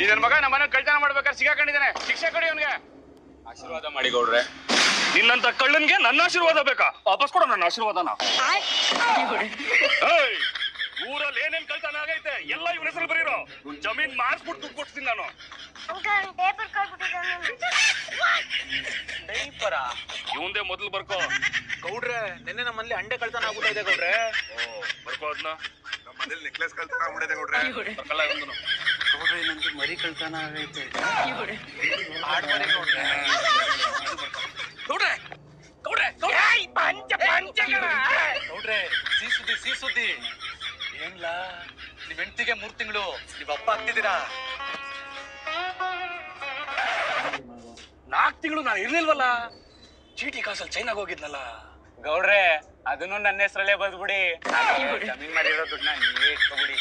ಈ ನನ್ ಮಗ ನಮ್ಮನೆ ಕಳ್ತನ ಮಾಡ್ಬೇಕಾದ್ರೆ ಸಿಗಾಕೊಂಡಿದ್ದಾನೆ, ಶಿಕ್ಷೆ ಕೊಡಿ ಅವನ್ಗೆ. ಆಶೀರ್ವಾದ ಮಾಡಿ ಗೌಡ್ರೆ. ನಿನ್ನಂತ ಕಳ್ಳನ್ಗೆ ನನ್ನ ಆಶೀರ್ವಾದ ಬೇಕಾ? ವಾಪಸ್ ಕೊಡ ನನ್ನ ಆಶೀರ್ವಾದನ. ಊರಲ್ಲಿ ಏನೇನ್ ಕಳ್ತನ ಆಗೈತೆ ಎಲ್ಲ ಇವನ ಹೆಸರು ಬರೀರೋ. ಜಮೀನ್ ಮಾರ್ಸ್ಬಿಟ್ಟು ದುಡ್ಡು ಕೊಡ್ತೀನಿ ನಾನು. ಇವಂದೇ ಮೊದಲು ಬರ್ಕೋ. ಗೌಡ್ರೆ ನೆನ್ನೆ ನಮ್ಮಲ್ಲಿ ಅಂಡೆ ಕಳ್ತನ ಆಗ್ಬಿಟ್ಟಿದೆ ಗೌಡ್ರೆ. ಬರ್ಕೋ ಅದನ್ನ. ನಮ್ಮ ಮನೇಲಿ ನೆಕ್ಲೆಸ್ ಕಳ್ತನ ಆಗ್ಬಿಟ್ಟಿದೆ ಗೌಡ್ರೆ. ಬರ್ಕಲ್ಲ ಇವನು. ಗೌಡ್ರೆ ನಂದು ಮರಿ ಕಳ್ತನ ಆಗೈತೆ. ಆಡ್ಮರಿ ಗೌಡ್ರೆ. ಗೌಡ್ರೆ ಗೌಡ್ರೆ ಗೌಡ್ರೆ ಸಿಹಿ ಸುದ್ದಿ. ಏನ್ಲ ನಿಮ್ ಹೆಂಡತಿಗೆ 3 ತಿಂಗಳು, ನೀವ್ ಅಪ್ಪ ಆಗ್ತಿದ್ದೀರಾ. 4 ತಿಂಗಳು ನಾನು ಇರ್ಲಿಲ್ವಲ್ಲ, ಚೀಟಿ ಕಾಸಲ್ಲಿ ಚೈನಾಗ ಹೋಗಿದ್ನಲ್ಲ. ಗೌಡ್ರೆ ಅದನ್ನು ನನ್ನ ಹೆಸರಲ್ಲೇ ಬಂದ್ಬಿಡಿ. ಜಮೀನ್ ಮಾಡಿರೋ ದುಡ್ಡನ್ನ ನೀವೇ ಇಟ್ಕೊಬಿಡಿ.